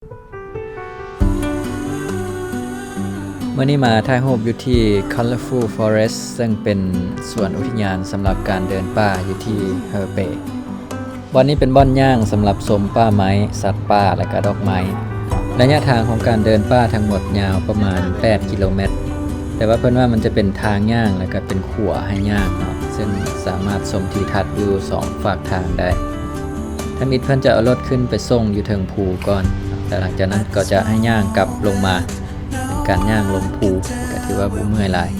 เมื่อนี้มาถ่ายรูปอยู่ที่ Colorful Forest ซึ่งเป็นสวนอุทยานสำหรับการเดินป่าอยู่ที่เฮอร์เบย์บ่อนนี้เป็นบ่อนย่างสำหรับชมป่าไม้สัตว์ป่าและก็ดอกไม้ระยะทางของการเดินป่าทั้งหมดยาวประมาณ8 กิโลเมตรแต่ว่าเพิ่นว่ามันจะเป็นทางย่างแล้วก็เป็นขัวให้ย่างเนาะซึ่งสามารถชมทิวทัศน์อยู่2ฝากทางได้ถ้ามิดเพิ่นจะเอารถขึ้นไปส่งอยู่เทิงภูก่อนแต่หลังจากนั้นก็จะให้ย่างกลับลงมาการย่างลงภูก็ถือว่าบ่เมื่อยหลาย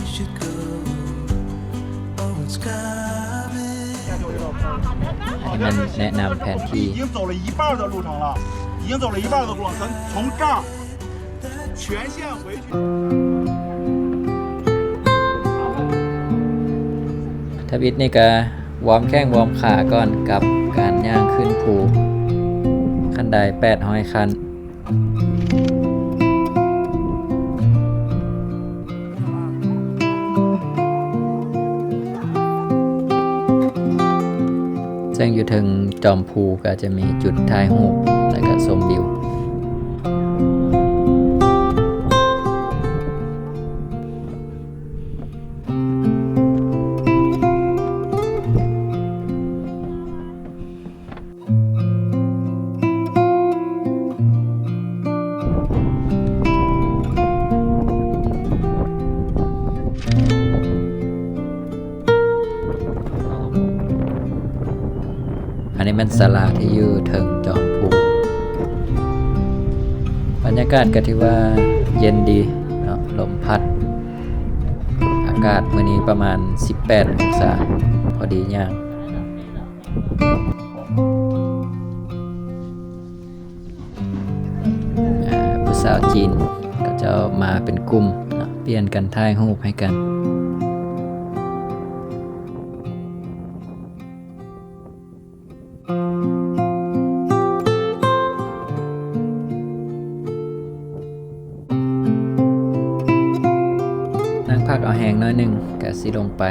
อันนี้มันแนะนำแผนที่已经走了一半的路程了，已经走了一半的路程，咱从这儿全线回去。ทวิตนี่ก็วอร์มแข้งวอร์มขาก่อนกับการย่างขึ้นภูขั้นใด800ขั้นซึ่งอยู่ถึงจอมภูก็จะมีจุดถ่ายรูปและก็ชมวิวอันนี้มันศาลาที่อยู่เทิงจอมภูบรรยากาศก็ถือว่าเย็นดีเนาะลมพัดอากาศมื้อนี้ประมาณ18 องศาพอดีย่างผู้สาวจีนก็จะมาเป็นกลุ่มเนาะเปลี่ยนกันถ่ายรูปให้กันนั่งพักเอาแหงน้อยหนึ่งกะสิลงไป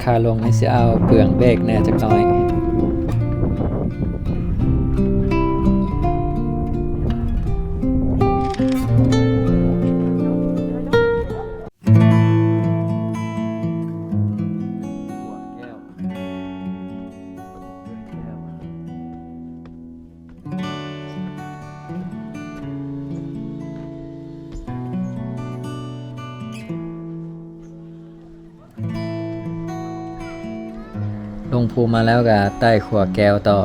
ขาลงนี่สิเอาเปลืองเบรกแน่จักหน่อยลงภูมาแล้วก็ใต้ขัวแก้วต่อ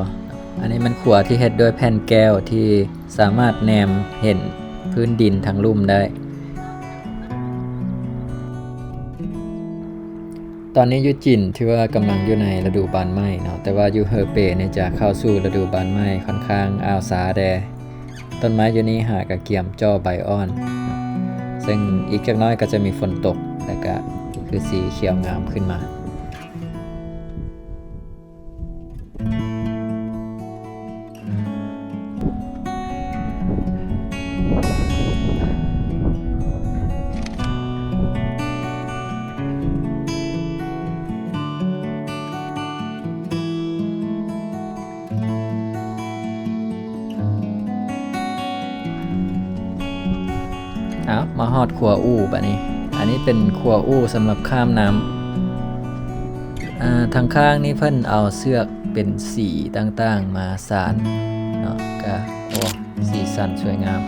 อันนี้มันขัวที่เฮ็ดด้วยแผ่นแก้วที่สามารถแนมเห็นพื้นดินทั้งลุ่มได้ตอนนี้อยู่จีนที่ว่ากำลังอยู่ในฤดูบานไม้เนาะแต่ว่าอยู่เฮอเปเนี่ยจะเข้าสู่ฤดูบานไม้ค่อนข้างอ้าวสาแดต้นไม้อยู่นี้หากระเกียมจ้อใบอ่อนซึ่งอีกจักน้อยก็จะมีฝนตกและก็คือสีเขียวงามขึ้นมามาฮอดขัวอู้บัดนี้อันนี้เป็นขัวอู้สำหรับข้ามน้ำทางข้างนี้เพิ่นเอาเสือกเป็นสีต่างๆมาสานเนาะก็โอ้สีสันสวยงาม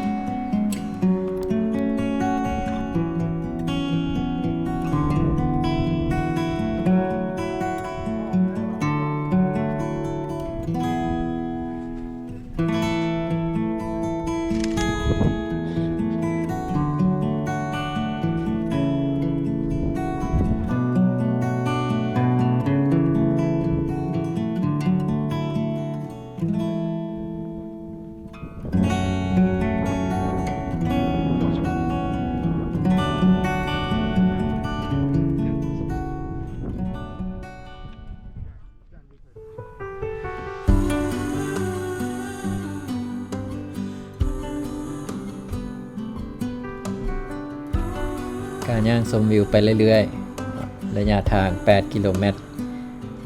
ย่างชมวิวไปเรื่อยๆระยะทาง8 กิโลเมตร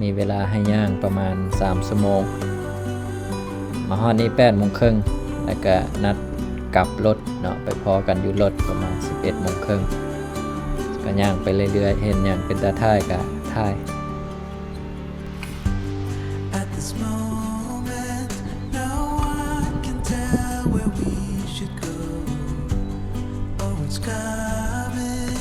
มีเวลาให้ย่างประมาณ3 ชั่วโมงมาฮอดนี้8 โมงครึ่งแล้วก็นัดกลับรถเนาะไปพอกันอยู่รถประมาณ11 โมงครึ่งก็ย่างไปเรื่อยๆเห็นอย่างเป็นตาท่ายก็ท่าย At this moment, no one can tell where we should go or what's coming.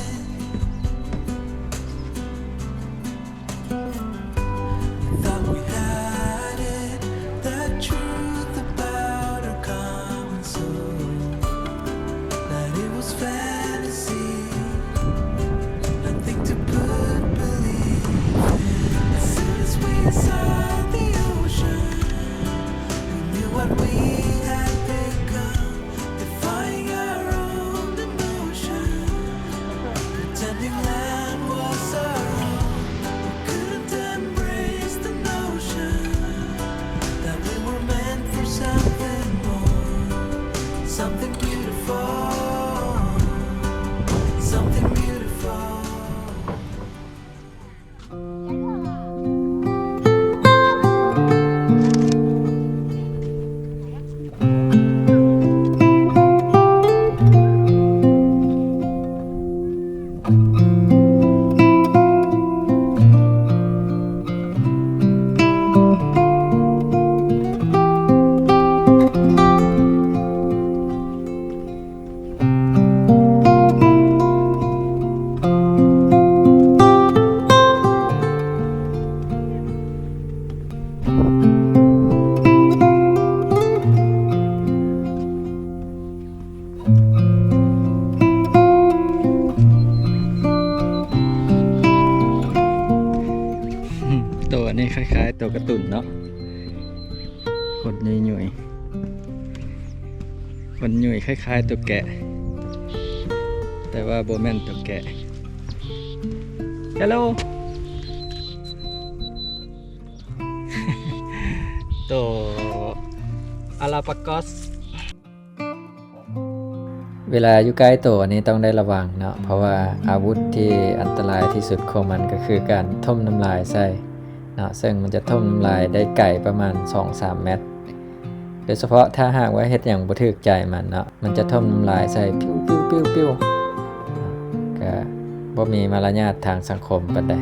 Thought we had it, the truth about our common soul, that it was fantasy, nothing to put belief in. As soon as we saw the ocean, we knew what we had become, defying our own emotion, pretending land was our own. We couldn't embrace the notion that we were meant for something more, something beautiful, something beautiful. ตัวนี้คล้ายๆตัวการ์ตูนเนาะคนหยุ่ยๆคนหยุ่ยคล้ายๆตัวแกะ แต่ว่าโบแมนตัวแกะ ฮัลโหล ตัวอาราปากอส เวลาอยู่ใกล้ตัวนี้ต้องได้ระวังเนาะเพราะว่าอาวุธที่อันตรายที่สุดของมันก็คือการท่มน้ำลายใส่เนาะซึ่งมันจะท่มน้ำลายได้ไกลประมาณ 2-3 เมตรโดยเฉพาะถ้าหากว่าเฮ็ดอย่างบ่ถูกใจมันเนาะมันจะท่มน้ำลายใส่ปิ้วๆๆๆก็บ่มีมารยาททางสังคมปานใด